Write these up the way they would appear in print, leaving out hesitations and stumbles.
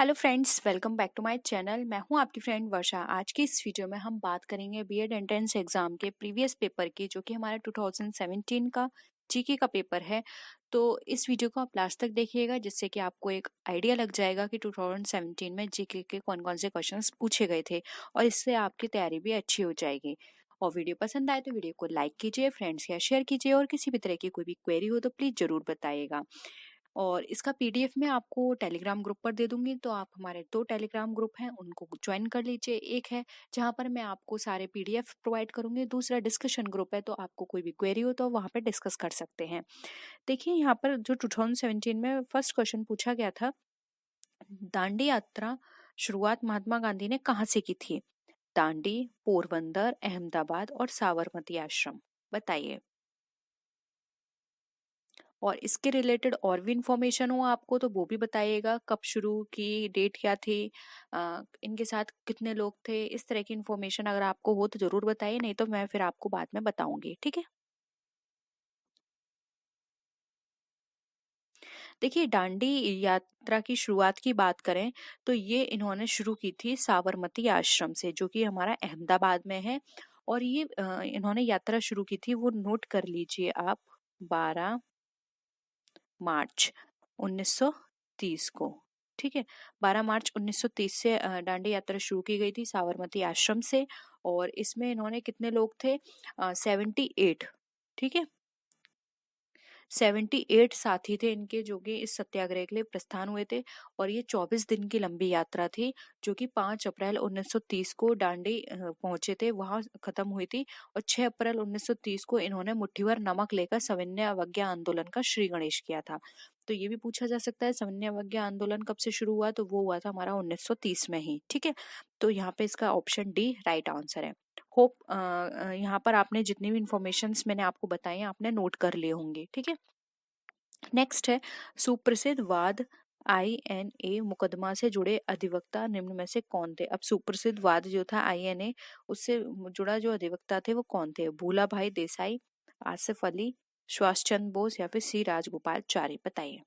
Hello friends, welcome back to my channel. मैं हूं आपकी फ्रेंड वर्षा। आज की इस वीडियो में हम बात करेंगे बीएड एंट्रेंस एग्जाम के प्रीवियस पेपर की, जो कि हमारा 2017 का जीके का पेपर है। तो इस वीडियो को आप लास्ट तक देखिएगा, जिससे कि आपको एक आइडिया लग जाएगा कि 2017 में जीके के कौन कौन से क्वेश्चंस पूछे गए थे, और इससे आपकी तैयारी भी अच्छी हो जाएगी। और वीडियो पसंद आए तो वीडियो को लाइक कीजिए, फ्रेंड्स या शेयर कीजिए, और किसी भी तरह की कोई भी क्वेरी हो तो प्लीज़ ज़रूर बताइएगा। और इसका पीडीएफ मैं आपको टेलीग्राम ग्रुप पर दे दूंगी, तो आप हमारे 2 टेलीग्राम ग्रुप हैं उनको ज्वाइन कर लीजिए। एक है जहां पर मैं आपको सारे पीडीएफ प्रोवाइड करूंगी, दूसरा डिस्कशन ग्रुप है, तो आपको कोई भी क्वेरी हो तो वहां पे डिस्कस कर सकते हैं। देखिए, यहाँ पर जो 2017 में फर्स्ट क्वेश्चन पूछा गया था, दांडी यात्रा शुरुआत महात्मा गांधी ने कहाँ से की थी? दांडी, पोरबंदर, अहमदाबाद और साबरमती आश्रम। बताइए। और इसके रिलेटेड और भी इंफॉर्मेशन हो आपको तो वो भी बताइएगा। कब शुरू की, डेट क्या थी, इनके साथ कितने लोग थे, इस तरह की इंफॉर्मेशन अगर आपको हो तो जरूर बताइए, नहीं तो मैं फिर आपको बाद में बताऊंगी। ठीक है। देखिए, दांडी यात्रा की शुरुआत की बात करें तो ये इन्होंने शुरू की थी साबरमती आश्रम से, जो कि हमारा अहमदाबाद में है। और ये इन्होंने यात्रा शुरू की थी, वो नोट कर लीजिए आप, 12 मार्च 1930 को। ठीक है, 12 मार्च 1930 से दांडी यात्रा शुरू की गई थी साबरमती आश्रम से। और इसमें इन्होंने कितने लोग थे? 78। ठीक है, 78 साथी थे इनके, जो कि इस सत्याग्रह के लिए प्रस्थान हुए थे। और ये 24 दिन की लंबी यात्रा थी, जो कि 5 अप्रैल 1930 को दांडी पहुंचे थे, वहां खत्म हुई थी। और 6 अप्रैल 1930 को इन्होंने मुट्ठी भर नमक लेकर सविनय अवज्ञा आंदोलन का श्री गणेश किया था। तो ये भी पूछा जा सकता है, सविनय अवज्ञा आंदोलन कब से शुरू हुआ? तो वो हुआ था हमारा 1930 में ही। ठीक है, तो यहाँ पे इसका ऑप्शन डी राइट आंसर है। होप यहाँ पर आपने जितनी भी इंफॉर्मेशन मैंने आपको बताई हैं आपने नोट कर लिए होंगे। ठीक है, नेक्स्ट है, सुप्रसिद्ध वाद आईएनए मुकदमा से जुड़े अधिवक्ता निम्न में से कौन थे? अब सुप्रसिद्ध वाद जो था आईएनए, उससे जुड़ा जो अधिवक्ता थे वो कौन थे? भूला भाई देसाई, आसिफ अली, सुभाष चंद्र बोस या फिर सी राजगोपालचारी। बताइए।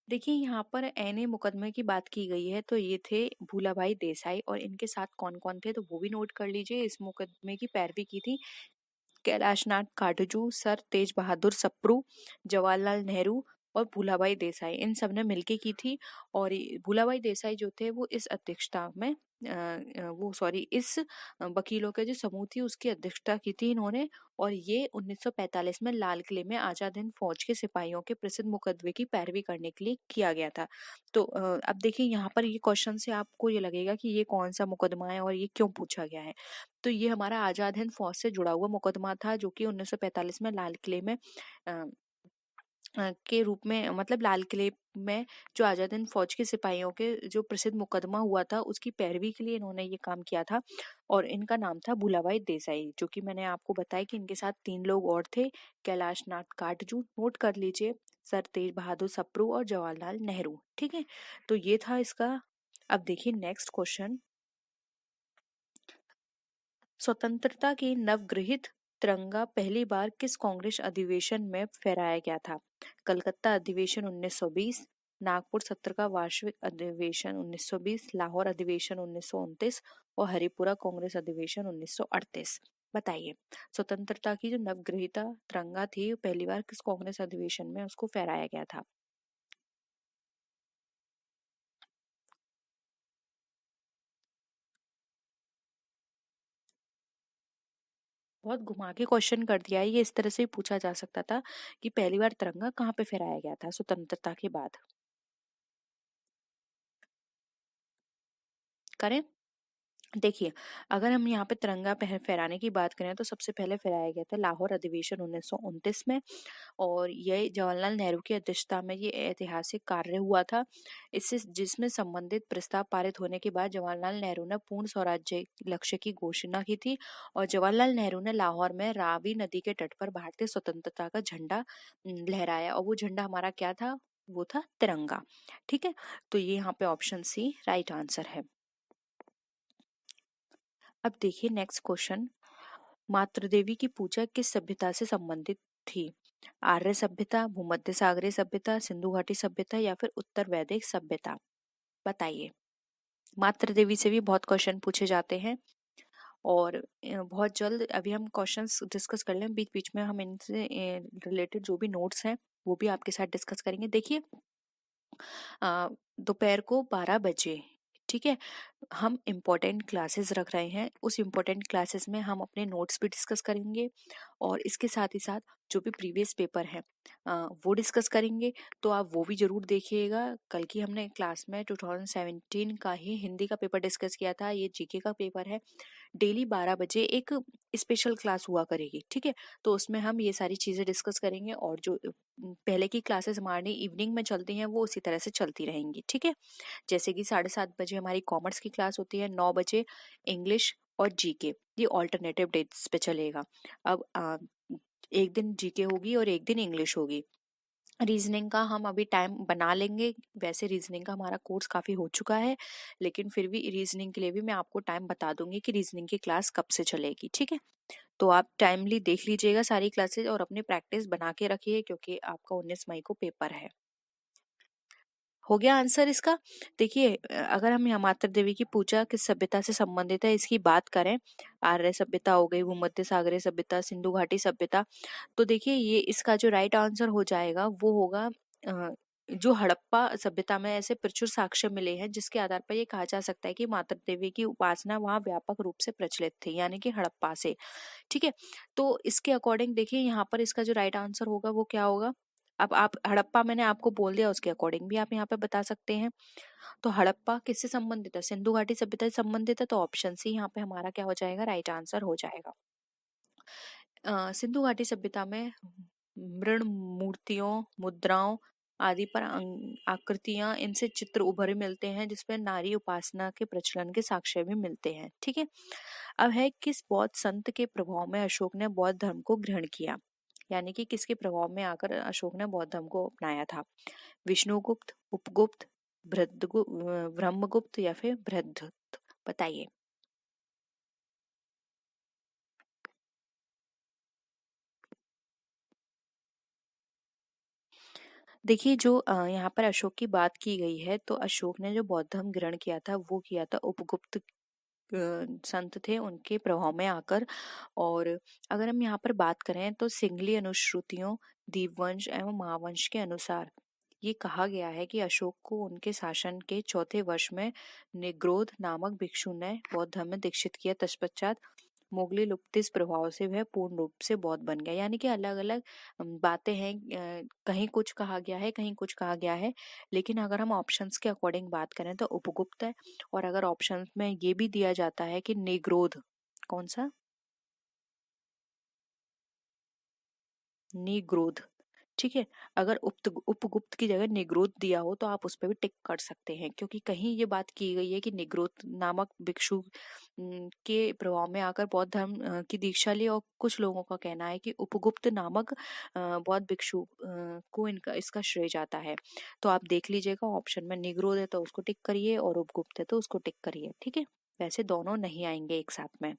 देखिए, यहाँ पर एनए मुकदमे की बात की गई है, तो ये थे भूलाभाई देसाई। और इनके साथ कौन कौन थे तो वो भी नोट कर लीजिए। इस मुकदमे की पैरवी की थी कैलाशनाथ काटजू, सर तेज बहादुर सप्रू, जवाहरलाल नेहरू और भूलाभाई देसाई, इन सब ने मिलके की थी। और भूलाभाई देसाई जो थे वो इस अध्यक्षता में वो सॉरी इस वकीलों के जो समूह थी उसकी अध्यक्षता की थी इन्होंने। और ये 1945 में लाल किले में आजाद हिंद फौज के सिपाहियों के प्रसिद्ध मुकदमे की पैरवी करने के लिए किया गया था। तो अब देखिए, यहाँ पर ये क्वेश्चन से आपको ये लगेगा कि ये कौन सा मुकदमा है और ये क्यों पूछा गया है। तो ये हमारा आजाद हिंद फौज से जुड़ा हुआ मुकदमा था, जो कि 1945 में लाल किले में अ, के रूप में, मतलब लाल किले में जो आजाद हिंद फौज के सिपाहियों के जो प्रसिद्ध मुकदमा हुआ था उसकी पैरवी के लिए इन्होंने ये काम किया था। और इनका नाम था भूलाभाई देसाई, जो कि मैंने आपको बताया कि इनके साथ 3 लोग और थे, कैलाश नाथ काटजू, नोट कर लीजिए, सर तेज बहादुर सप्रू और जवाहरलाल नेहरू। ठीक है, तो ये था इसका। अब देखिए नेक्स्ट क्वेश्चन, स्वतंत्रता की नवगृहित तिरंगा पहली बार किस कांग्रेस अधिवेशन में फहराया गया था? कलकत्ता अधिवेशन 1920, नागपुर सत्र का वार्षिक अधिवेशन 1920, लाहौर अधिवेशन 1929 और हरिपुरा कांग्रेस अधिवेशन 1938। बताइए, स्वतंत्रता की जो नवगृहित तिरंगा थी पहली बार किस कांग्रेस अधिवेशन में उसको फहराया गया था? बहुत घुमा के क्वेश्चन कर दिया है, ये इस तरह से ही पूछा जा सकता था कि पहली बार तिरंगा कहाँ पे फहराया गया था स्वतंत्रता के बाद। करें। देखिए, अगर हम यहाँ पे तिरंगा फहराने की बात करें तो सबसे पहले फहराया गया था लाहौर अधिवेशन 1929 में। और ये जवाहरलाल नेहरू की अध्यक्षता में ये ऐतिहासिक कार्य हुआ था। इससे जिसमें संबंधित प्रस्ताव पारित होने के बाद जवाहरलाल नेहरू ने पूर्ण स्वराज्य लक्ष्य की घोषणा की थी। और जवाहरलाल नेहरू ने लाहौर में रावी नदी के तट पर भारतीय स्वतंत्रता का झंडा लहराया, और वो झंडा हमारा क्या था? वो था तिरंगा। ठीक है, तो ये यहाँ पे ऑप्शन सी राइट आंसर है। अब देखिए नेक्स्ट क्वेश्चन, मातृ देवी की पूजा किस सभ्यता से संबंधित थी? आर्य सभ्यता, भूमध्य सागरीय सभ्यता, सिंधु घाटी सभ्यता या फिर उत्तर वैदिक सभ्यता? बताइए। मातृ देवी से भी बहुत क्वेश्चन पूछे जाते हैं और बहुत जल्द अभी हम क्वेश्चंस डिस्कस कर लें, बीच बीच में हम इनसे रिलेटेड जो भी नोट्स हैं वो भी आपके साथ डिस्कस करेंगे। देखिए दोपहर को 12 बजे, ठीक है, हम इम्पोर्टेंट क्लासेस रख रहे हैं। उस इम्पोर्टेंट क्लासेस में हम अपने नोट्स भी डिस्कस करेंगे और इसके साथ ही साथ जो भी प्रीवियस पेपर है वो डिस्कस करेंगे। तो आप वो भी जरूर देखिएगा। कल की हमने क्लास में 2017 का ही हिंदी का पेपर डिस्कस किया था, ये जीके का पेपर है। डेली 12 बजे एक स्पेशल क्लास हुआ करेगी, ठीक है, तो उसमें हम ये सारी चीजें डिस्कस करेंगे और जो पहले की क्लासेस हमारी इवनिंग में चलती हैं वो उसी तरह से चलती रहेंगी, ठीक है। जैसे कि 7:30 बजे हमारी कॉमर्स की क्लास होती है, 9 बजे इंग्लिश और जीके, ये ऑल्टरनेटिव डेट्स पे चलेगा। अब एक दिन जीके होगी और एक दिन इंग्लिश होगी। रीजनिंग का हम अभी टाइम बना लेंगे, वैसे रीजनिंग का हमारा कोर्स काफी हो चुका है, लेकिन फिर भी रीजनिंग के लिए भी मैं आपको टाइम बता दूंगी कि रीजनिंग की क्लास कब से चलेगी, ठीक है। तो आप टाइमली देख लीजिएगा सारी क्लासेस और अपनी प्रैक्टिस बना के रखिए क्योंकि आपका 19 मई को पेपर है। हो गया आंसर इसका। देखिए अगर हम यहाँ मातृ देवी की पूजा किस सभ्यता से संबंधित है इसकी बात करें, आर्य सभ्यता हो गई, भूमध्य सागरीय सभ्यता, सिंधु घाटी सभ्यता, तो देखिए ये इसका जो राइट आंसर हो जाएगा वो होगा जो हड़प्पा सभ्यता में ऐसे प्रचुर साक्ष्य मिले हैं जिसके आधार पर ये कहा जा सकता है कि मातृ देवी की उपासना वहाँ व्यापक रूप से प्रचलित थी, यानी कि हड़प्पा से, ठीक है। तो इसके अकॉर्डिंग देखिए यहाँ पर इसका जो राइट आंसर होगा वो क्या होगा। अब आप हड़प्पा मैंने आपको बोल दिया, उसके अकॉर्डिंग भी आप यहाँ पे बता सकते हैं। तो हड़प्पा किससे संबंधित है? सिंधु घाटी सभ्यता से संबंधित है, तो ऑप्शन सी यहाँ पे हमारा क्या हो जाएगा, राइट आंसर हो जाएगा। सिंधु घाटी सभ्यता में मृण मूर्तियों, मुद्राओं आदि पर आकृतियां, इनसे चित्र उभरे मिलते हैं जिसमें नारी उपासना के प्रचलन के साक्ष्य भी मिलते हैं, ठीक है। अब है किस बौद्ध संत के प्रभाव में अशोक ने बौद्ध धर्म को ग्रहण किया, यानी कि किसके प्रभाव में आकर अशोक ने बौद्ध धर्म को अपनाया था? विष्णुगुप्त, उपगुप्त, ब्रह्मगुप्त या फिर बृहद्रथ? बताइए। देखिए जो यहाँ पर अशोक की बात की गई है, तो अशोक ने जो बौद्ध धर्म ग्रहण किया था वो किया था उपगुप्त संत थे उनके प्रभाव में आकर। और अगर हम यहाँ पर बात करें तो सिंगली अनुश्रुतियों, दीपवंश एवं महावंश के अनुसार ये कहा गया है कि अशोक को उनके शासन के चौथे वर्ष में निग्रोध नामक भिक्षु ने बौद्ध धर्म में दीक्षित किया। तत्पश्चात मुगली लुप्तिस प्रभाव से वह पूर्ण रूप से बौद्ध बन गया, यानी कि अलग अलग बातें हैं, कहीं कुछ कहा गया है कहीं कुछ कहा गया है। लेकिन अगर हम ऑप्शंस के अकॉर्डिंग बात करें तो उपगुप्त है, और अगर ऑप्शंस में ये भी दिया जाता है कि निग्रोध, कौन सा, निग्रोध, ठीक है, अगर उपगुप्त की जगह निग्रोध दिया हो तो आप उस पर भी टिक कर सकते हैं, क्योंकि कहीं ये बात की गई है कि निग्रोध नामक भिक्षु के प्रभाव में आकर बौद्ध धर्म की दीक्षा ली, और कुछ लोगों का कहना है कि उपगुप्त नामक बौद्ध भिक्षु को इनका इसका श्रेय जाता है। तो आप देख लीजिएगा, ऑप्शन में निग्रोध है तो उसको टिक करिए और उपगुप्त है तो उसको टिक करिए, ठीक है। वैसे दोनों नहीं आएंगे एक साथ में।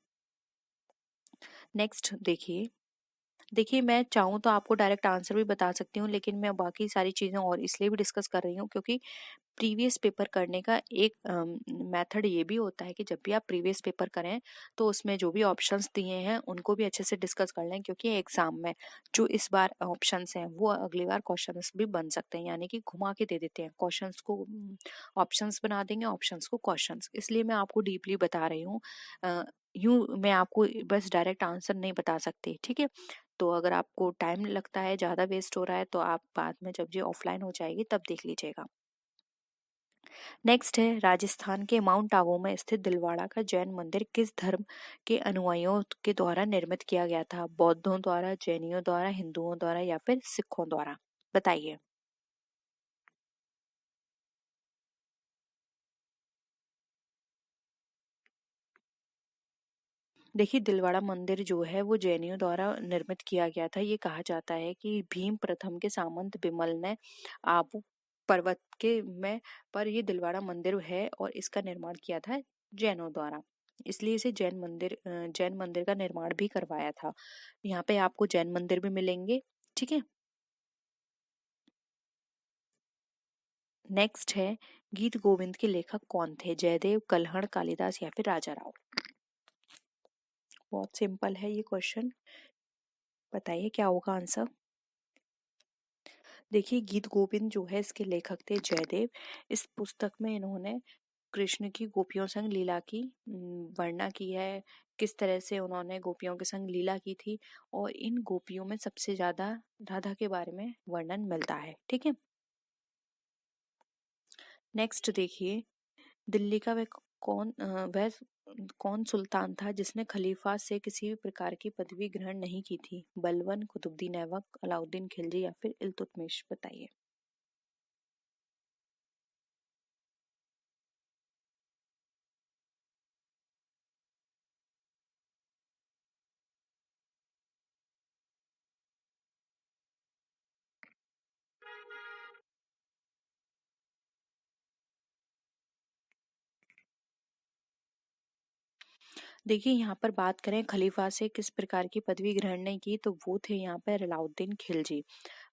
नेक्स्ट देखिए, देखिए मैं चाहूँ तो आपको डायरेक्ट आंसर भी बता सकती हूँ, लेकिन मैं बाकी सारी चीज़ें और इसलिए भी डिस्कस कर रही हूँ क्योंकि प्रीवियस पेपर करने का एक मेथड ये भी होता है कि जब भी आप प्रीवियस पेपर करें तो उसमें जो भी ऑप्शंस दिए हैं उनको भी अच्छे से डिस्कस कर लें, क्योंकि एग्जाम में जो इस बार ऑप्शंस हैं वो अगली बार क्वेश्चंस भी बन सकते हैं, यानी कि घुमा के दे देते हैं क्वेश्चंस को, ऑप्शंस बना देंगे ऑप्शंस को क्वेश्चंस, इसलिए मैं आपको डीपली बता रही हूँ। यूं मैं आपको बस डायरेक्ट आंसर नहीं बता सकती, ठीक है। तो अगर आपको टाइम लगता है, ज़्यादा वेस्ट हो रहा है, तो आप बाद में जब ये ऑफलाइन हो जाएगी तब देख लीजिएगा। नेक्स्ट है, राजस्थान के माउंट आबू में स्थित दिलवाड़ा का जैन मंदिर किस धर्म के अनुयायियों के द्वारा निर्मित किया गया था? बौद्धों द्वारा, जैनियों द्वारा, हिंदुओं द्वारा या फिर सिखों द्वारा? बताइए। देखिए दिलवाड़ा मंदिर जो है वो जैनियों द्वारा निर्मित किया गया था। ये कहा जाता है कि भीम प्रथम के सामंत बिमल ने आबू पर्वत के में पर ये दिलवाड़ा मंदिर है और इसका निर्माण किया था जैनों द्वारा। इसलिए इसे जैन मंदिर का निर्माण भी करवाया था। यहाँ पे आपको जैन मंदिर भी मिलेंगे। ठीक है। नेक्स्ट है, गीत गोविंद के लेखक कौन थे? जयदेव, कल्हण, कालिदास या फिर राजा राव? बहुत सिंपल है ये क्वेश्चन, बताइए क्या होगा आंसर। देखिए, गीत गोविंद जो है इसके लेखक थे जयदेव। इस पुस्तक में इन्होंने कृष्ण की गोपियों संग लीला की वर्णना की है, किस तरह से उन्होंने गोपियों के संग लीला की थी, और इन गोपियों में सबसे ज्यादा राधा के बारे में वर्णन मिलता है। ठीक है। नेक्स्ट देखिए, दिल्ली का वह कौन सुल्तान था जिसने खलीफा से किसी भी प्रकार की पदवी ग्रहण नहीं की थी? बलबन, कुतुबुद्दीन ऐबक, अलाउद्दीन खिलजी या फिर इल्तुतमिश? बताइए। देखिए, यहाँ पर बात करें खलीफा से किस प्रकार की पदवी ग्रहण नहीं की, तो वो थे यहाँ पर अलाउद्दीन खिलजी।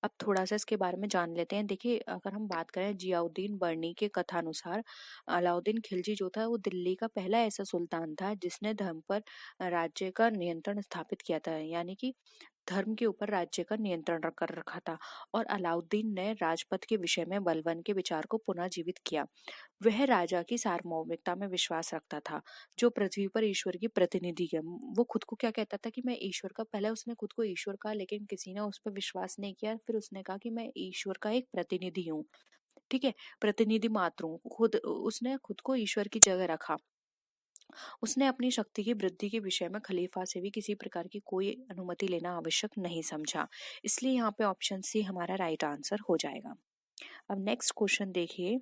अब थोड़ा सा इसके बारे में जान लेते हैं। देखिए, अगर हम बात करें जियाउद्दीन बर्नी के कथानुसार, अलाउद्दीन खिलजी जो था वो दिल्ली का पहला ऐसा सुल्तान था जिसने धर्म पर राज्य का नियंत्रण स्थापित किया था, यानी कि धर्म के ऊपर राज्य का नियंत्रण कर रखा था। और अलाउद्दीन ने राजपथ के विषय में बलबन के विचार को पुनः जीवित किया। वह राजा की सार्वभौमिकता में विश्वास रखता था, जो पृथ्वी पर ईश्वर की प्रतिनिधि है। वो खुद को क्या कहता था कि मैं ईश्वर का, पहले उसने खुद को ईश्वर कहा, लेकिन किसी ने उस पर विश्वास नहीं किया, फिर उसने कहा कि मैं ईश्वर का एक प्रतिनिधि हूँ। ठीक है, प्रतिनिधि मात्र हूँ। खुद उसने खुद को ईश्वर की जगह रखा। उसने अपनी शक्ति की वृद्धि के विषय में खलीफा से भी किसी प्रकार की कोई अनुमति लेना आवश्यक नहीं समझा। इसलिए यहाँ पे ऑप्शन सी हमारा राइट आंसर हो जाएगा। अब नेक्स्ट क्वेश्चन देखिए,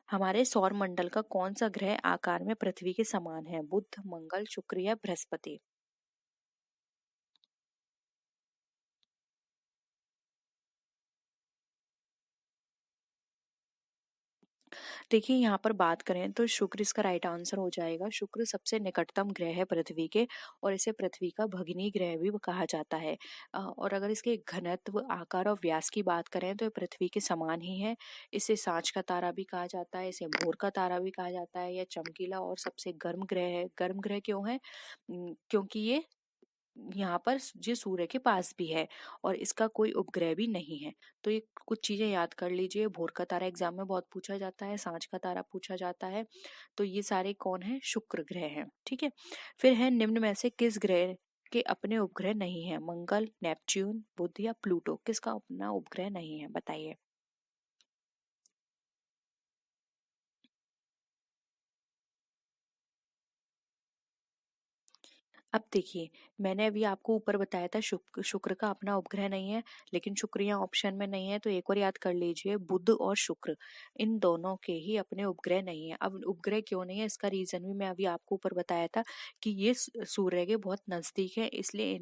हमारे सौर मंडल का कौन सा ग्रह आकार में पृथ्वी के समान है? बुध, मंगल, शुक्र या बृहस्पति? देखिए, यहाँ पर बात करें तो शुक्र इसका राइट आंसर हो जाएगा। शुक्र सबसे निकटतम ग्रह है पृथ्वी के, और इसे पृथ्वी का भगिनी ग्रह भी कहा जाता है। और अगर इसके घनत्व, आकार और व्यास की बात करें तो ये पृथ्वी के समान ही है। इसे सांझ का तारा भी कहा जाता है, इसे भोर का तारा भी कहा जाता है। यह चमकीला और सबसे गर्म ग्रह है। गर्म ग्रह क्यों है? क्योंकि यहाँ पर ये सूर्य के पास भी है, और इसका कोई उपग्रह भी नहीं है। तो ये कुछ चीजें याद कर लीजिए। भोर का तारा एग्जाम में बहुत पूछा जाता है, सांझ का तारा पूछा जाता है। तो ये सारे कौन है? शुक्र ग्रह हैं। ठीक है। फिर है, निम्न में से किस ग्रह के अपने उपग्रह नहीं है? मंगल, नेपच्यून, बुध या प्लूटो? किसका अपना उपग्रह नहीं है? बताइए। अब देखिए, मैंने अभी आपको ऊपर बताया था शुक्र शुक्र का अपना उपग्रह नहीं है, लेकिन शुक्र यहाँ ऑप्शन में नहीं है, तो एक और याद कर लीजिए, बुध और शुक्र, इन दोनों के ही अपने उपग्रह नहीं है। अब उपग्रह क्यों नहीं है, इसका रीजन भी मैं अभी आपको ऊपर बताया था कि ये सूर्य के बहुत नजदीक है, इसलिए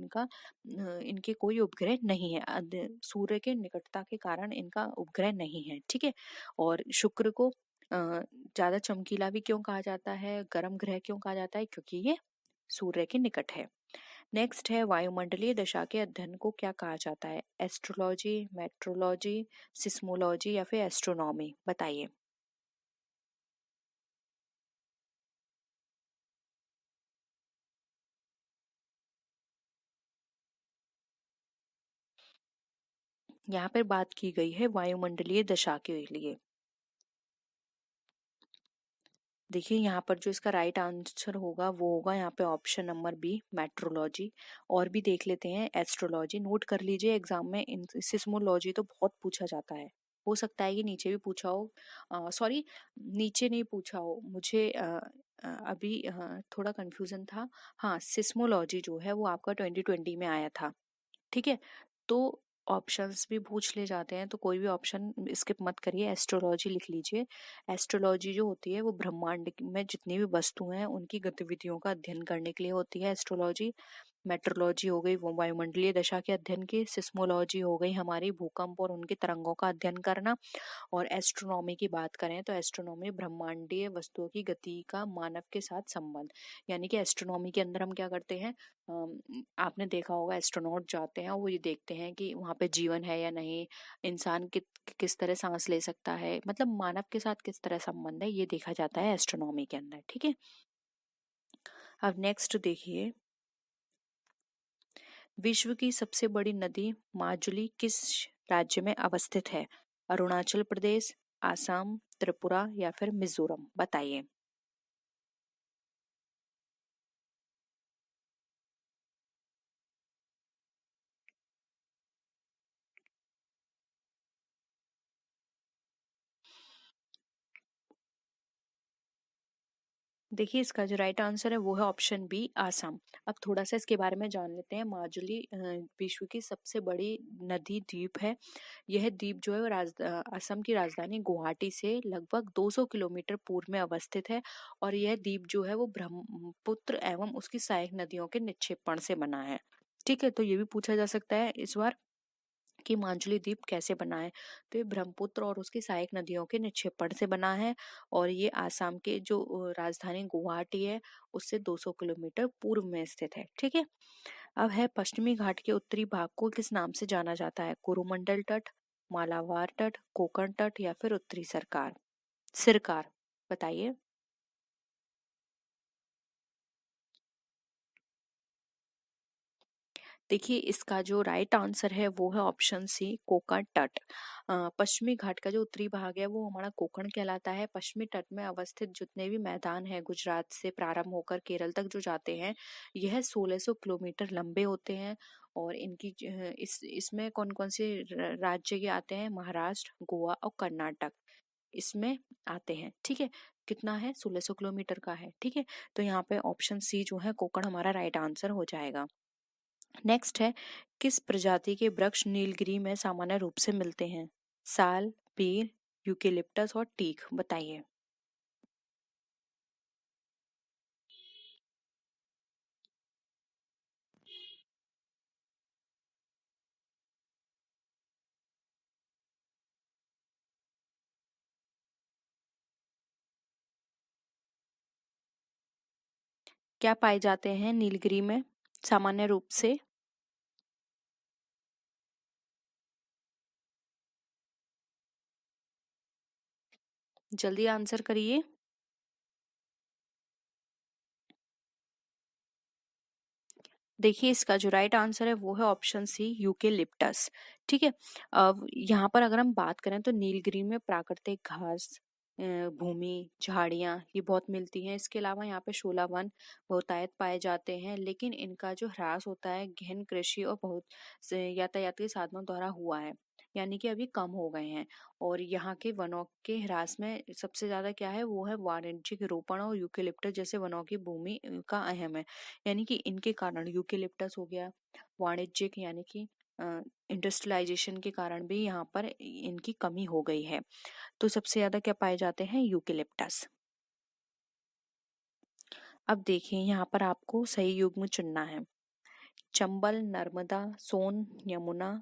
इनके कोई उपग्रह नहीं है। सूर्य के निकटता के कारण इनका उपग्रह नहीं है। ठीक है। और शुक्र को ज्यादा चमकीला भी क्यों कहा जाता है, गर्म ग्रह क्यों कहा जाता है? क्योंकि ये सूर्य के निकट है। नेक्स्ट है, वायुमंडलीय दशा के अध्ययन को क्या कहा जाता है? एस्ट्रोलॉजी, मेट्रोलॉजी, सिस्मोलॉजी या फिर एस्ट्रोनॉमी? बताइए। यहाँ पर बात की गई है वायुमंडलीय दशा के लिए। देखिए, यहाँ पर जो इसका राइट आंसर होगा वो होगा यहाँ पे ऑप्शन नंबर बी, मेट्रोलॉजी। और भी देख लेते हैं, एस्ट्रोलॉजी नोट कर लीजिए, एग्जाम में सिस्मोलॉजी तो बहुत पूछा जाता है। हो सकता है कि नीचे भी पूछा हो, सॉरी, नीचे नहीं पूछा हो, मुझे अभी थोड़ा कंफ्यूजन था। हाँ, सिस्मोलॉजी जो है वो आपका 2020 में आया था। ठीक है। तो ऑप्शंस भी पूछ ले जाते हैं, तो कोई भी ऑप्शन स्किप मत करिए, एस्ट्रोलॉजी लिख लीजिए। एस्ट्रोलॉजी जो होती है वो ब्रह्मांड में जितनी भी वस्तु हैं उनकी गतिविधियों का अध्ययन करने के लिए होती है एस्ट्रोलॉजी। मेट्रोलॉजी हो गई, वो वायुमंडलीय दशा के अध्ययन की, सिस्मोलॉजी हो गई हमारी भूकंप और उनके तरंगों का अध्ययन करना, और एस्ट्रोनॉमी की बात करें तो एस्ट्रोनॉमी ब्रह्मांडीय वस्तुओं की गति का मानव के साथ संबंध। यानी कि एस्ट्रोनॉमी के अंदर हम क्या करते हैं, आपने देखा होगा एस्ट्रोनॉट जाते हैं, वो ये देखते हैं कि वहाँ पे जीवन है या नहीं, इंसान किस तरह सांस ले सकता है, मतलब मानव के साथ किस तरह संबंध है, ये देखा जाता है एस्ट्रोनॉमी के अंदर। ठीक है, अब नेक्स्ट देखिए, विश्व की सबसे बड़ी नदी माजुली किस राज्य में अवस्थित है? अरुणाचल प्रदेश, आसाम, त्रिपुरा या फिर मिजोरम, बताइए। देखिए इसका जो राइट आंसर है वो है ऑप्शन बी, आसाम। अब थोड़ा सा इसके बारे में जान लेते हैं। माजुली विश्व की सबसे बड़ी नदी द्वीप है। यह द्वीप जो है वो असम की राजधानी गुवाहाटी से लगभग 200 किलोमीटर पूर्व में अवस्थित है, और यह द्वीप जो है वो ब्रह्मपुत्र एवं उसकी सहायक नदियों के निक्षेपण से बना है। ठीक है, तो ये भी पूछा जा सकता है इस बार कि माजुली द्वीप कैसे बना है। तो ये ब्रह्मपुत्र और उसकी सहायक नदियों के निक्षेपण से बना है, और ये आसाम के जो राजधानी गुवाहाटी है उससे 200 किलोमीटर पूर्व में स्थित है। ठीक है, अब है पश्चिमी घाट के उत्तरी भाग को किस नाम से जाना जाता है? कोरोमंडल तट, मालाबार तट, कोकण तट या फिर उत्तरी सरकार सिरकार, बताइए। देखिए इसका जो राइट आंसर है वो है ऑप्शन सी, कोकण तट। पश्चिमी घाट का जो उत्तरी भाग है वो हमारा कोकण कहलाता है। पश्चिमी तट में अवस्थित जितने भी मैदान हैं गुजरात से प्रारंभ होकर केरल तक जो जाते हैं, यह 1600 किलोमीटर लंबे होते हैं। और इनकी इसमें कौन कौन से राज्य के आते हैं? महाराष्ट्र, गोवा और कर्नाटक इसमें आते हैं। ठीक है, कितना है? 1600 किलोमीटर का है। ठीक है, तो यहाँ पे ऑप्शन सी जो है कोकण हमारा राइट आंसर हो जाएगा। नेक्स्ट है, किस प्रजाति के वृक्ष नीलगिरी में सामान्य रूप से मिलते हैं? साल, पीर, यूकेलिप्टस और टीक, बताइए। क्या पाए जाते हैं नीलगिरी में सामान्य रूप से? जल्दी आंसर करिए। देखिए इसका जो राइट आंसर है वो है ऑप्शन सी, यूकेलिप्टस। ठीक है, अब यहाँ पर अगर हम बात करें तो नीलगिरी में प्राकृतिक घास, भूमि, झाड़ियाँ ये बहुत मिलती हैं। इसके अलावा यहाँ पे शोला वन बहुतायत पाए जाते हैं, लेकिन इनका जो ह्रास होता है गहन कृषि और बहुत से यातायात के साधनों द्वारा हुआ है, यानी कि अभी कम हो गए हैं। और यहाँ के वनों के ह्रास में सबसे ज्यादा क्या है वो है वाणिज्यिक रोपण, और यूकेलिप्टस जैसे वनों की भूमि का अहम है। यानी कि इनके कारण यूकेलिप्टस हो गया, वाणिज्यिक यानी कि इंडस्ट्रियलाइजेशन के कारण भी यहाँ पर इनकी कमी हो गई है। तो सबसे ज्यादा क्या पाए जाते हैं? यूकेलिप्टस। अब देखिए यहाँ पर आपको सही युग्म चुनना है। चंबल, नर्मदा, सोन, यमुना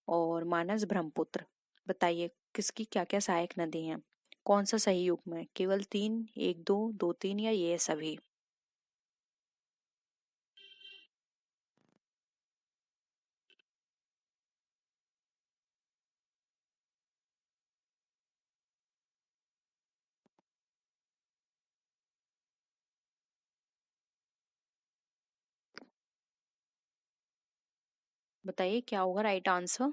और मानस, ब्रह्मपुत्र, बताइए किसकी क्या क्या सहायक नदी हैं? कौन सा सही युग्म है? केवल तीन, एक दो, दो तीन या ये सभी? बताइए क्या होगा राइट आंसर।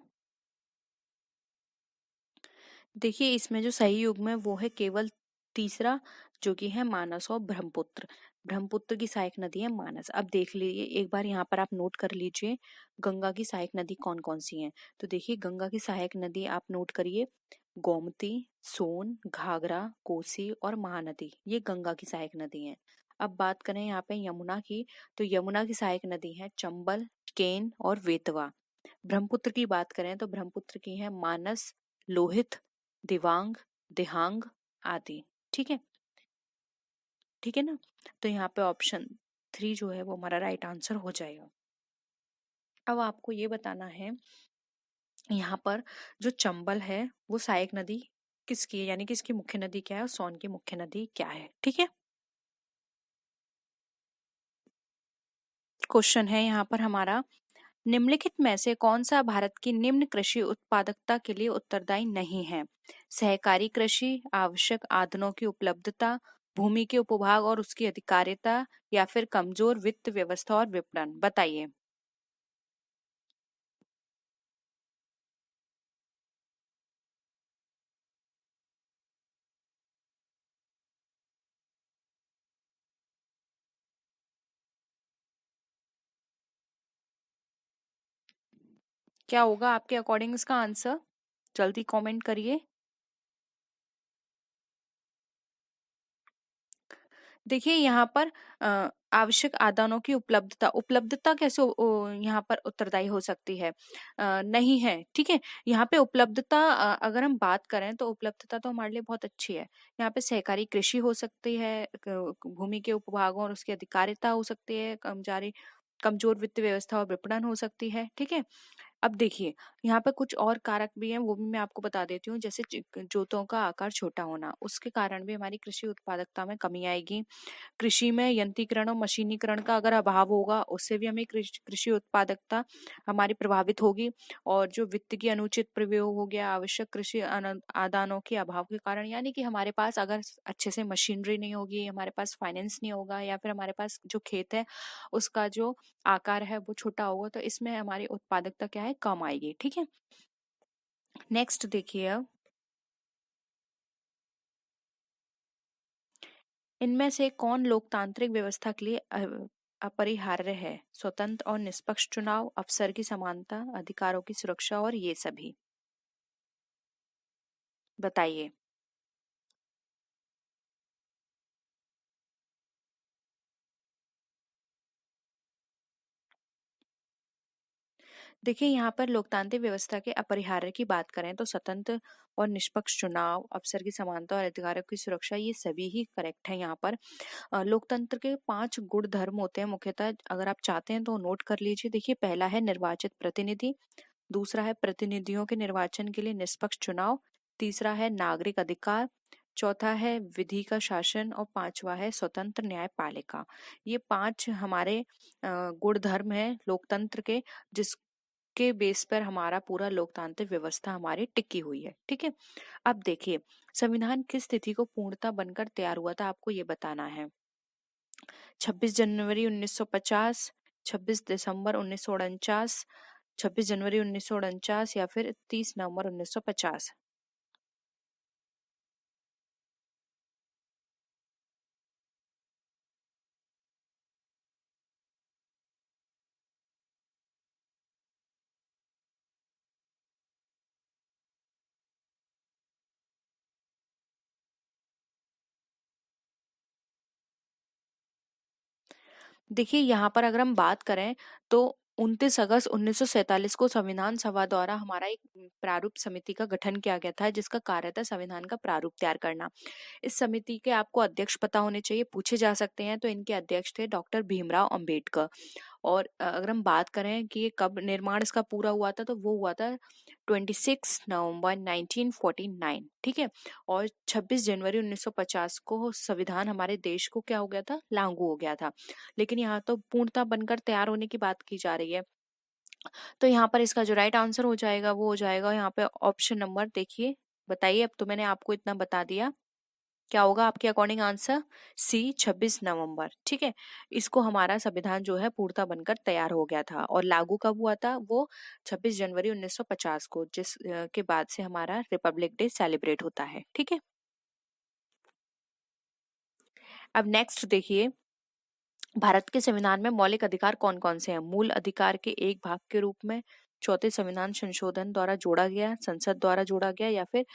देखिए इसमें जो सही युग्म है वो है केवल तीसरा, जो कि है मानस और ब्रह्मपुत्र। ब्रह्मपुत्र की सहायक नदी है मानस। अब देख लीजिए एक बार यहाँ पर आप नोट कर लीजिए गंगा की सहायक नदी कौन कौन सी हैं। तो देखिए गंगा की सहायक नदी आप नोट करिए, गोमती, सोन, घाघरा, कोसी और महानदी, ये गंगा की सहायक नदी हैं। अब बात करें यहाँ पे यमुना की, तो यमुना की सहायक नदी है चंबल, केन और वेतवा। ब्रह्मपुत्र की बात करें तो ब्रह्मपुत्र की है मानस, लोहित, दिवांग, दिहांग आदि। ठीक है, ठीक है ना। तो यहाँ पे ऑप्शन थ्री जो है वो हमारा राइट आंसर हो जाएगा। अब आपको ये बताना है, यहाँ पर जो चंबल है वो सहायक नदी किसकी है, यानी कि इसकी मुख्य नदी क्या है और सोन की मुख्य नदी क्या है। ठीक है। क्वेश्चन है यहाँ पर हमारा, निम्नलिखित में से कौन सा भारत की निम्न कृषि उत्पादकता के लिए उत्तरदायी नहीं है? सहकारी कृषि, आवश्यक आधानों की उपलब्धता, भूमि के उपभाग और उसकी अधिकारिता, या फिर कमजोर वित्त व्यवस्था और विपणन। बताइए। क्या होगा आपके अकॉर्डिंग इसका आंसर? जल्दी कमेंट करिए। देखिए यहाँ पर आवश्यक आदानों की उपलब्धता, उपलब्धता कैसे यहाँ पर उत्तरदायी हो सकती है? नहीं है। ठीक है। यहाँ पे उपलब्धता अगर हम बात करें तो उपलब्धता तो हमारे लिए बहुत अच्छी है। यहाँ पे सहकारी कृषि हो सकती है, भूमि के उपभागों और उसकी अधिकारिता हो सकती है, कमजोर वित्त व्यवस्था और विपणन हो सकती है। ठीक है। अब देखिए, यहाँ पे कुछ और कारक भी हैं, वो भी मैं आपको बता देती हूँ। जैसे जोतों का आकार छोटा होना, उसके कारण भी हमारी कृषि उत्पादकता में कमी आएगी। कृषि में यंत्रीकरण और मशीनीकरण का अगर अभाव होगा, उससे भी हमें कृषि कृषि उत्पादकता हमारी प्रभावित होगी। और जो वित्त की अनुचित प्रयोग हो गया, आवश्यक कृषि आदानों के अभाव के कारण, यानी कि हमारे पास अगर अच्छे से मशीनरी नहीं होगी, हमारे पास फाइनेंस नहीं होगा, या फिर हमारे पास जो खेत है उसका जो आकार है वो छोटा होगा, तो इसमें हमारी उत्पादकता क्या है, कम आएगी। ठीक है। नेक्स्ट देखिए अब, इनमें से कौन लोकतांत्रिक व्यवस्था के लिए अपरिहार्य है? स्वतंत्र और निष्पक्ष चुनाव, अवसर की समानता, अधिकारों की सुरक्षा और ये सभी। बताइए। देखिए यहाँ पर लोकतांत्रिक व्यवस्था के अपरिहार्य की बात करें तो स्वतंत्र और निष्पक्ष चुनाव, अवसर की समानता और अधिकारों की सुरक्षा, ये सभी ही करेक्ट है। यहाँ पर लोकतंत्र के 5 गुण धर्म होते हैं मुख्यतः, अगर आप चाहते हैं तो नोट कर लीजिए। देखिए, पहला है निर्वाचित प्रतिनिधि, दूसरा है प्रतिनिधियों के निर्वाचन के लिए निष्पक्ष चुनाव, तीसरा है नागरिक अधिकार, चौथा है विधि का शासन और पांचवा है स्वतंत्र न्यायपालिका। ये 5 हमारे गुण धर्म है लोकतंत्र के, जिसके बेस पर हमारा पूरा लोकतांत्रिक व्यवस्था हमारी टिकी हुई है। ठीक है। अब देखिए, संविधान किस तिथि को पूर्णतः बनकर तैयार हुआ था, आपको ये बताना है। 26 जनवरी 1950, 26 दिसंबर 1949, 26 जनवरी 1949, या फिर 30 नवंबर 1950। देखिए यहाँ पर अगर हम बात करें तो 29 अगस्त 1947 को संविधान सभा द्वारा हमारा एक प्रारूप समिति का गठन किया गया था, जिसका कार्य था संविधान का प्रारूप तैयार करना। इस समिति के आपको अध्यक्ष पता होने चाहिए, पूछे जा सकते हैं, तो इनके अध्यक्ष थे डॉक्टर भीमराव अंबेडकर। और अगर हम बात करें कि ये कब निर्माण इसका पूरा हुआ था, तो वो हुआ था 26 नवंबर 1949। ठीक है। और 26 जनवरी 1950 को संविधान हमारे देश को क्या हो गया था, लागू हो गया था। लेकिन यहाँ तो पूर्णतः बनकर तैयार होने की बात की जा रही है। तो यहाँ पर इसका जो राइट आंसर हो जाएगा वो हो जाएगा यहाँ पे ऑप्शन नंबर, देखिए बताइए। अब तो मैंने आपको इतना बता दिया, क्या होगा आपके अकॉर्डिंग आंसर? सी, 26 नवंबर। ठीक है। इसको हमारा संविधान जो है पूर्णतः बनकर तैयार हो गया था। और लागू कब हुआ था वो? 26 जनवरी 1950 को, जिस के बाद से हमारा रिपब्लिक डे सेलिब्रेट होता है। ठीक है। अब नेक्स्ट देखिए, भारत के संविधान में मौलिक अधिकार कौन कौन से हैं? मूल अधिकार के एक भाग के रूप में, चौथे संविधान संशोधन द्वारा जोड़ा गया, संसद द्वारा जोड़ा गया, या फिर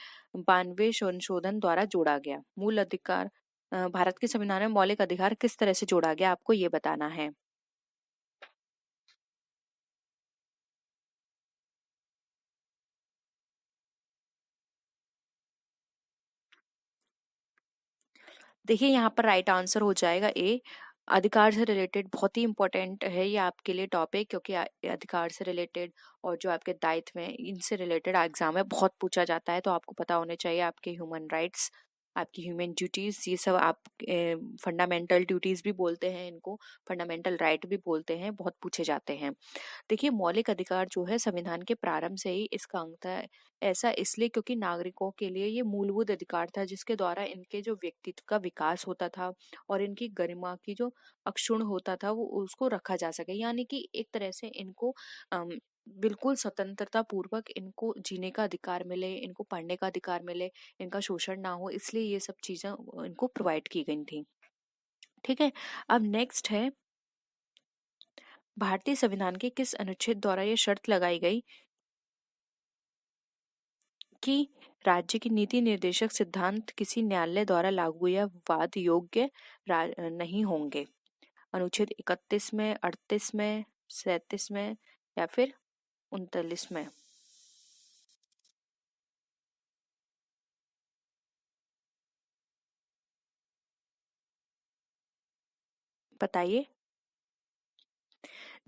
92 संशोधन द्वारा जोड़ा गया। मूल अधिकार, भारत के संविधान में मौलिक अधिकार किस तरह से जोड़ा गया, आपको ये बताना है। देखिए यहाँ पर राइट आंसर हो जाएगा ए, अधिकार से रिलेटेड बहुत ही इम्पोर्टेंट है ये आपके लिए टॉपिक, क्योंकि अधिकार से रिलेटेड और जो आपके दायित्व हैं इनसे रिलेटेड एग्जाम में बहुत पूछा जाता है, तो आपको पता होने चाहिए आपके ह्यूमन राइट्स, आपकी ह्यूमन ड्यूटीज, ये सब आप फंडामेंटल ड्यूटीज भी बोलते हैं इनको, फंडामेंटल राइट भी बोलते हैं, बहुत पूछे जाते हैं। देखिए, मौलिक अधिकार जो है संविधान के प्रारंभ से ही इसका अंग था। ऐसा इसलिए क्योंकि नागरिकों के लिए ये मूलभूत अधिकार था जिसके द्वारा इनके जो व्यक्तित्व का विकास होता था और इनकी गरिमा की जो अक्षुण्ण होता था वो उसको रखा जा सके, यानी कि एक तरह से इनको बिल्कुल स्वतंत्रता पूर्वक इनको जीने का अधिकार मिले, इनको पढ़ने का अधिकार मिले, इनका शोषण ना हो, इसलिए ये सब चीजें इनको प्रोवाइड की गई थी। ठीक है। अब नेक्स्ट है, भारतीय संविधान के किस अनुच्छेद द्वारा ये शर्त लगाई गई कि राज्य की नीति निर्देशक सिद्धांत किसी न्यायालय द्वारा लागू या वाद योग्य नहीं होंगे? अनुच्छेद 31 में, 38 में, 37 में या फिर 39 में? बताइए।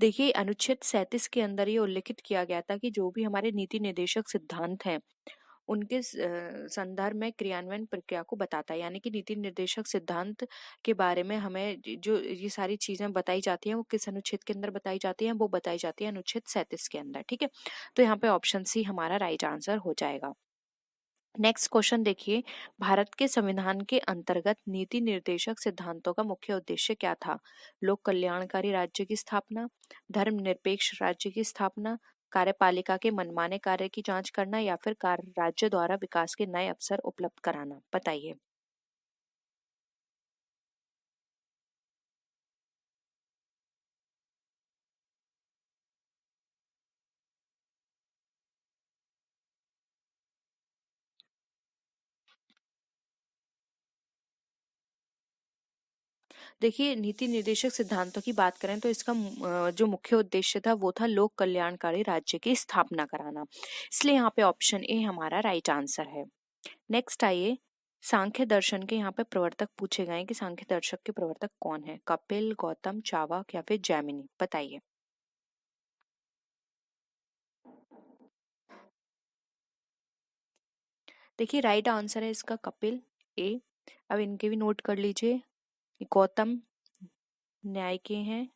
देखिए, अनुच्छेद 37 के अंदर ये उल्लिखित किया गया था कि जो भी हमारे नीति निर्देशक सिद्धांत हैं उनके संदर्भ में क्रियान्वयन प्रक्रिया को बताता है, यानी कि नीति निर्देशक सिद्धांत के बारे में हमें जो ये सारी चीजें बताई जाती हैं वो किस अनुच्छेद के अंदर बताई जाती हैं, वो बताई जाती है अनुच्छेद 37 के अंदर। ठीक है, तो यहाँ पे ऑप्शन सी हमारा राइट आंसर हो जाएगा। नेक्स्ट क्वेश्चन देखिए, भारत के संविधान के अंतर्गत नीति निर्देशक सिद्धांतों का मुख्य उद्देश्य क्या था? लोक कल्याणकारी राज्य की स्थापना, धर्मनिरपेक्ष राज्य की स्थापना, कार्यपालिका के मनमाने कार्य की जांच करना या फिर कार्य राज्य द्वारा विकास के नए अवसर उपलब्ध कराना? बताइए। देखिए, नीति निर्देशक सिद्धांतों की बात करें तो इसका जो मुख्य उद्देश्य था वो था लोक कल्याणकारी राज्य की स्थापना कराना, इसलिए यहाँ पे ऑप्शन ए हमारा राइट आंसर है। नेक्स्ट आइए, सांख्य दर्शन के यहाँ पे प्रवर्तक पूछे गए हैं कि सांख्य दर्शक के प्रवर्तक कौन है? कपिल, गौतम, चावक या फिर जैमिनी? बताइए। देखिए, राइट आंसर है इसका कपिल, ए। अब इनके भी नोट कर लीजिए। गौतम न्याय के हैं,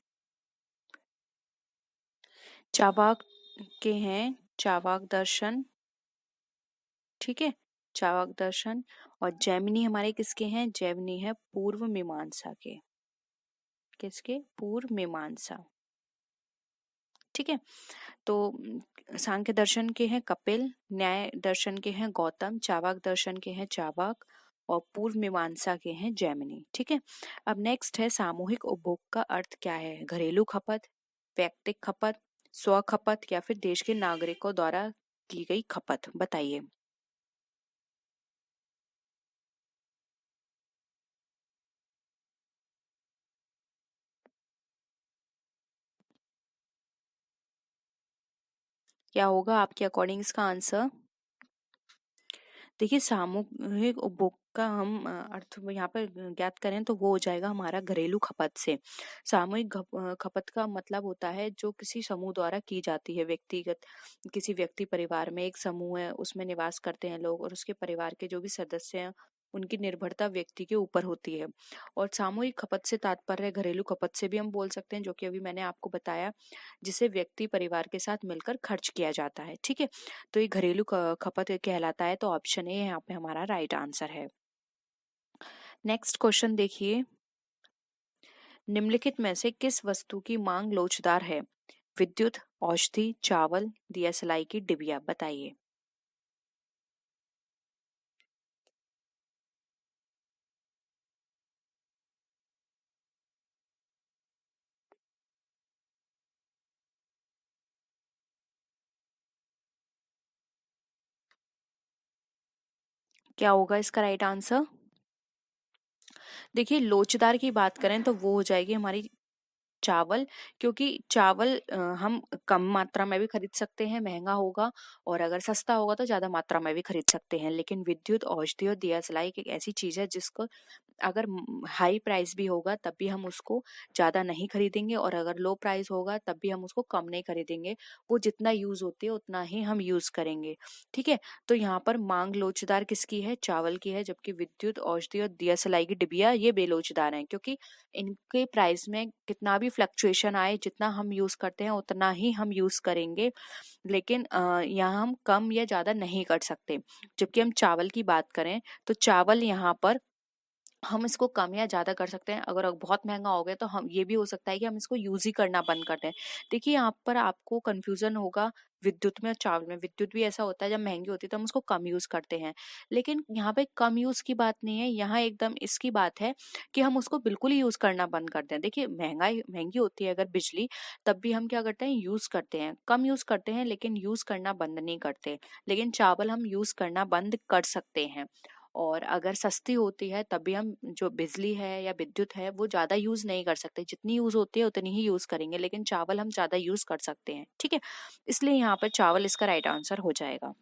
चावाक के हैं चावाक दर्शन, ठीक है, चावाक दर्शन। और जैमिनी हमारे किसके हैं? जैमिनी है पूर्व मीमांसा के। किसके? पूर्व मीमांसा। ठीक है, तो सांख्य दर्शन के हैं कपिल, न्याय दर्शन के हैं गौतम, चावाक दर्शन के हैं चावाक और पूर्व मीमांसा के हैं जैमिनी। ठीक है, अब नेक्स्ट है, सामूहिक उपभोग का अर्थ क्या है? घरेलू खपत, व्यक्तिगत खपत, स्व खपत या फिर देश के नागरिकों द्वारा की गई खपत? बताइए। क्या होगा आपके अकॉर्डिंग इसका आंसर? देखिए, सामूहिक उपभोग का हम अर्थ यहाँ पर ज्ञात करें तो वो हो जाएगा हमारा घरेलू खपत से। सामूहिक खपत का मतलब होता है जो किसी समूह द्वारा की जाती है, व्यक्तिगत किसी व्यक्ति परिवार में एक समूह है उसमें निवास करते हैं लोग और उसके परिवार के जो भी सदस्य हैं उनकी निर्भरता व्यक्ति के ऊपर होती है। और सामूहिक खपत से तात्पर्य घरेलू खपत से भी हम बोल सकते हैं, जो कि अभी मैंने आपको बताया, जिसे व्यक्ति परिवार के साथ मिलकर खर्च किया जाता है। ठीक है, तो ये घरेलू खपत कहलाता है, तो ऑप्शन ए यहाँ पे हमारा राइट आंसर है। नेक्स्ट क्वेश्चन देखिए, निम्नलिखित में से किस वस्तु की मांग लोचदार है? विद्युत, औषधि, चावल, दियासलाई की डिबिया? बताइए। क्या होगा इसका राइट आंसर? देखिए, लोचदार की बात करें तो वो हो जाएगी हमारी चावल, क्योंकि चावल हम कम मात्रा में भी खरीद सकते हैं, महंगा होगा, और अगर सस्ता होगा तो ज्यादा मात्रा में भी खरीद सकते हैं। लेकिन विद्युत, औषधि और दियासलाई एक ऐसी चीज है जिसको अगर हाई प्राइस भी होगा तब भी हम उसको ज़्यादा नहीं खरीदेंगे, और अगर लो प्राइस होगा तब भी हम उसको कम नहीं खरीदेंगे। वो जितना यूज़ होती है उतना ही हम यूज़ करेंगे। ठीक है? तो यहाँ पर मांग लोचदार किसकी है? चावल की है, जबकि विद्युत, औषधि और दिया सलाई की डिबिया ये बेलोचदार हैं, क्योंकि इनके प्राइस में कितना भी फ्लक्चुएशन आए, जितना हम यूज़ करते हैं उतना ही हम यूज़ करेंगे। लेकिन यहाँ हम कम या ज़्यादा नहीं कर सकते। जबकि हम चावल की बात करें तो चावल यहाँ पर हम इसको कम या ज़्यादा कर सकते हैं। अगर बहुत महँगा हो गया तो हम ये भी हो सकता है कि हम इसको यूज़ ही करना बंद कर दें। देखिए यहाँ पर आपको कन्फ्यूज़न होगा विद्युत में और चावल में। विद्युत भी ऐसा होता है जब महँगी होती है तो हम उसको कम यूज़ करते हैं। लेकिन यहाँ पे कम यूज़ की बात नहीं है, यहाँ एकदम इसकी बात है कि हम उसको बिल्कुल ही यूज़ करना बंद कर दें। देखिए महँगी होती है अगर बिजली, तब भी हम क्या करते हैं, यूज़ करते हैं। कम यूज़ करते हैं लेकिन यूज़ करना बंद नहीं करते। लेकिन चावल हम यूज़ करना बंद कर सकते हैं। और अगर सस्ती होती है तब भी हम जो बिजली है या विद्युत है वो ज़्यादा यूज़ नहीं कर सकते। जितनी यूज़ होती है उतनी ही यूज़ करेंगे, लेकिन चावल हम ज़्यादा यूज़ कर सकते हैं। ठीक है? इसलिए यहाँ पर चावल इसका राइट आंसर हो जाएगा।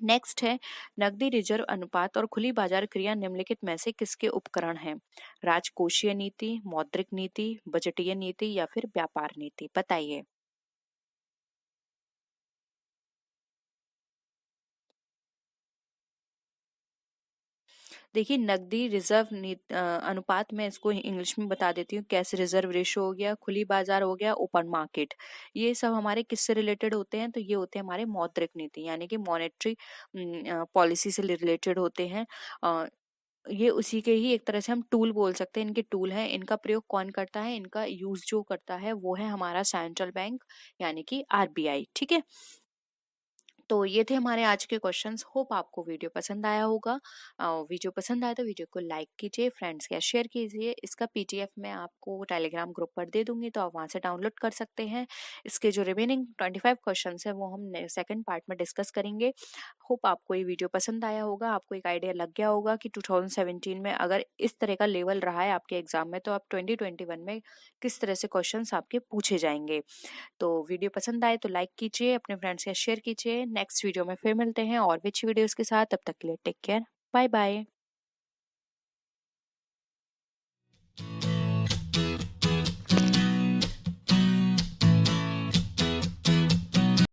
नेक्स्ट है, नकदी रिजर्व अनुपात और खुली बाजार क्रिया निम्नलिखित में से किसके उपकरण हैं? राजकोषीय नीति, मौद्रिक नीति, बजटीय नीति या फिर व्यापार नीति? बताइए। देखिए नकदी रिजर्व अनुपात में इसको इंग्लिश में बता देती हूँ। कैश रिजर्व रेशो हो गया, खुली बाजार हो गया, ओपन मार्केट, ये सब हमारे किससे रिलेटेड होते हैं? तो ये होते हैं हमारे मौद्रिक नीति, यानी कि मॉनेटरी पॉलिसी से रिलेटेड होते हैं। अ, ये उसी के ही एक तरह से हम टूल बोल सकते हैं। इनके टूल हैं। इनका प्रयोग कौन करता है? इनका यूज जो करता है वो है हमारा सेंट्रल बैंक, यानी कि आरबीआई। ठीक है? तो ये थे हमारे आज के क्वेश्चंस। होप आपको वीडियो पसंद आया होगा। वीडियो पसंद आया तो वीडियो को लाइक कीजिए, फ्रेंड्स के साथ शेयर कीजिए। इसका पीडीएफ मैं आपको टेलीग्राम ग्रुप पर दे दूंगी, तो आप वहां से डाउनलोड कर सकते हैं। इसके जो रिमेनिंग 25 क्वेश्चंस है वो हम सेकंड पार्ट में डिस्कस करेंगे। होप आपको ये वीडियो पसंद आया होगा, आपको एक आइडिया लग गया होगा कि 2017 में अगर इस तरह का लेवल रहा है आपके एग्जाम में, तो आप 2021 में किस तरह से क्वेश्चंस आपके पूछे जाएंगे। तो वीडियो पसंद आए तो लाइक कीजिए, अपने फ्रेंड्स के साथ शेयर कीजिए। नेक्स्ट वीडियो में फिर मिलते हैं और भी अच्छी वीडियोस के साथ। तब तक के लिए टेक केयर, बाय बाय।